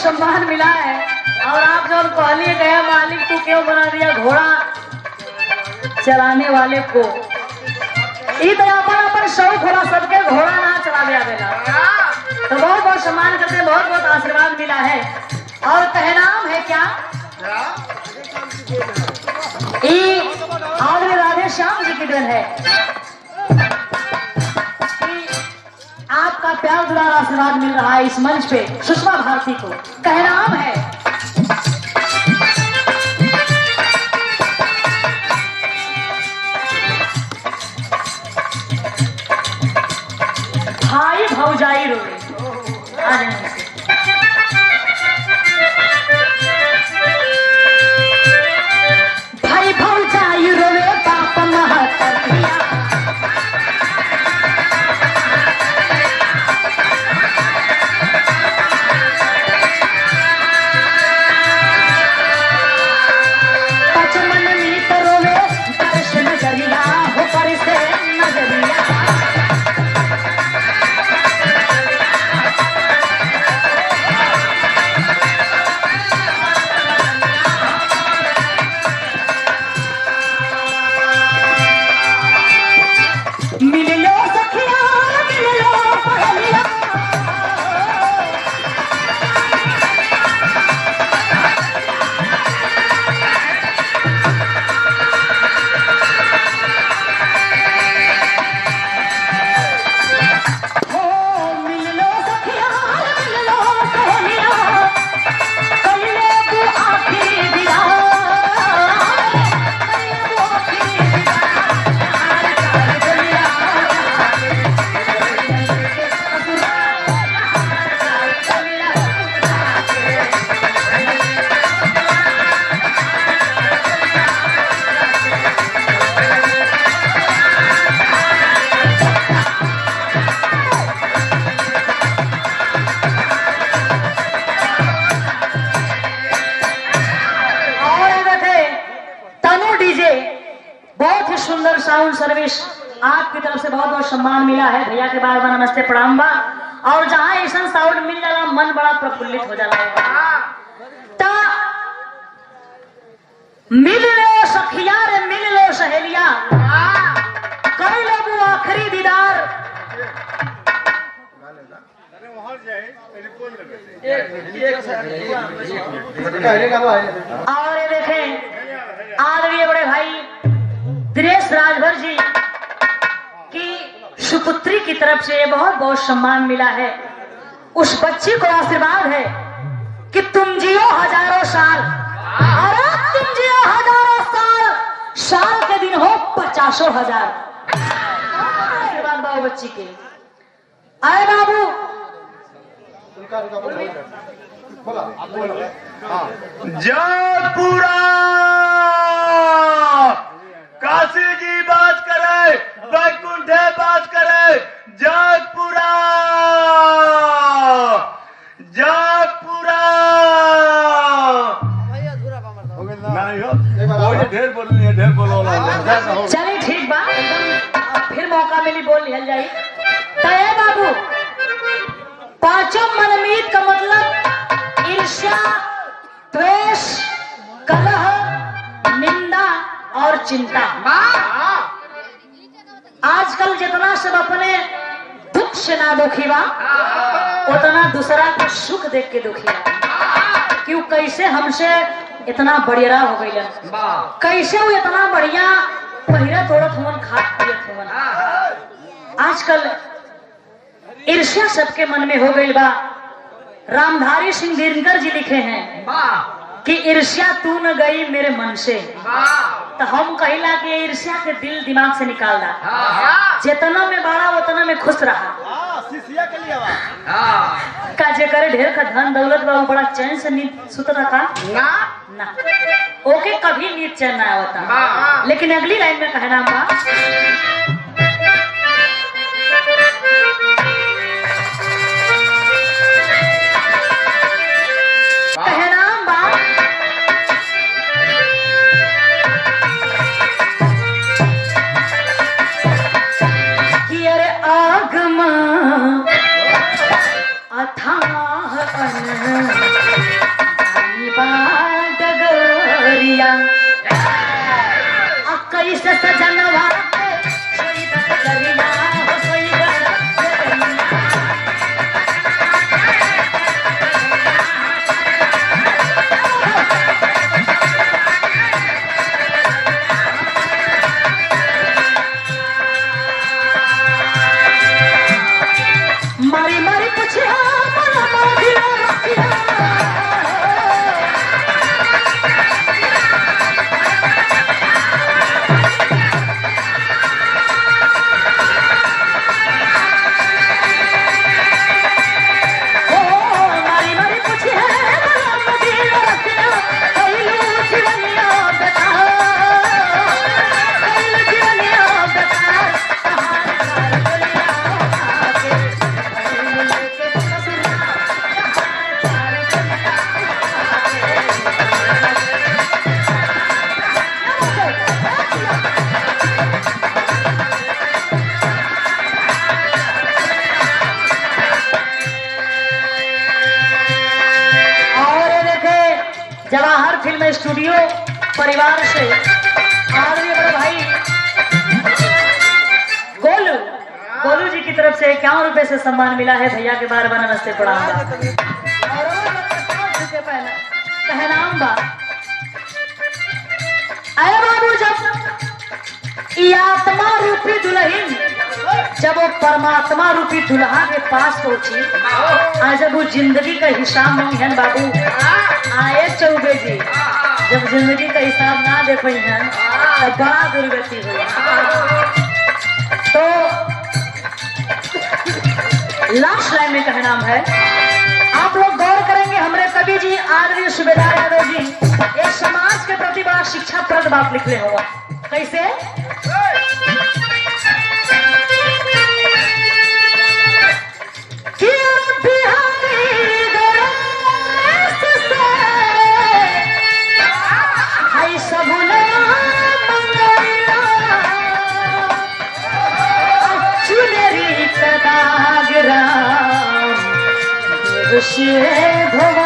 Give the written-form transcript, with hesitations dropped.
सम्मान मिला है। और आप जो कहलिए गया मालिक तू क्यों बना दिया घोड़ा चलाने वाले को, तो अपन शौक होला सबके घोड़ा ना चला देला। तो बहुत बहुत सम्मान करते, बहुत बहुत आशीर्वाद मिला है। और कहनाम है क्या, आज राधे श्याम जी की दिन है। आपका प्यार दुलार आशीर्वाद मिल रहा है इस मंच पे सुषमा भारती को। कहनाम है भाई भौजाई रोवे। आ जाए भाई भौजाई रोवे बाप महतरिया, सुंदर साउंड सर्विस आपकी तरफ से बहुत बहुत सम्मान मिला है। भैया के बार बार नमस्ते प्रणाम बा। और जहाँ ऐसा साउंड मिल जाला मन बड़ा प्रफुल्लित हो जाला। मिल लो सखिया रे मिल लो सहेलिया, कर लो आखिरी दीदार। और ये देखें आदरणीय बड़े भाई दिनेश राजभर जी की सुपुत्री की तरफ से बहुत बहुत सम्मान मिला है। उस बच्ची को आशीर्वाद है कि तुम जियो हजारों साल, अरे तुम जियो हजारों साल, साल के दिन हो 50,000। आशीर्वाद बाबू बच्ची के। आए बाबू जयपुरा काशी जी बात करे, वैकुंठे बात करे, जयपुरा जयपुरा ढेर बोलनी है, ढेर बोलो। चलिए ठीक बात, फिर मौका मिली बोल लिया जाए। तय बाबू पांचों मनमीत का मतलब ईर्ष्या, द्वेष, कलह, निंदा और चिंता। आजकल जितना सब अपने दुख से ना दुखी बा, उतना दूसरा के सुख देख के दुखी बा। क्यों कैसे हमसे इतना बढ़िया हो गई, कैसे वो इतना बढ़िया पहिरा तोड़त हुवन, खात पियत हुवन। आजकल ईर्ष्या सबके मन में हो गई बा। रामधारी सिंह दिनकर जी लिखे हैं कि ईर्ष्या तू न गई मेरे मन से। तो हम कहिला कि ईर्ष्या के दिल दिमाग से निकाल दा। जितना में बड़ा उतना में खुश रहा। का जे करे ढेर का धन दौलत बा बड़ा चैन से नींद सुतरा का ना ओके कभी नींद चैन ना होता। लेकिन अगली लाइन में कहना बा अथाह सजनवा के सोई दस गरिया हो सोई दस गरिया। मारी मारी पूछिया मला मारिया रखिया। ओ मारी मारी पूछिया मला मारिया रखिया। कइलू जीवनिया बेकार, कइलू जीवनिया बेकार। कहार कर बोलिया आके कइलू लेके ससुरा। कहार कर और ये देखे जवाहर फिल्म स्टूडियो परिवार से आदरणीय बड़े भाई गोलू गोलू जी की तरफ से 51 रुपए से सम्मान मिला है। भैया के बार बार नमस्ते प्रणाम बा। और कहनाम बा अरे बाबू जब ई आत्मा रूपी दुल्हन जब वो परमात्मा रूपी दुल्हा के पास पहुंची, आज जब वो जिंदगी का हिसाब नहीं है बाबू आए चौबे जी, जब जिंदगी का हिसाब ना दे पाई है तो बड़ा दुर्गति हुई। तो लास्ट लाइन में कहना है, आप लोग गौर करेंगे हमारे कवि जी आदरणीय सूबेदार यादव जी एक समाज के प्रति बड़ा शिक्षाप्रद बात लिखले हुआ। कैसे भगवान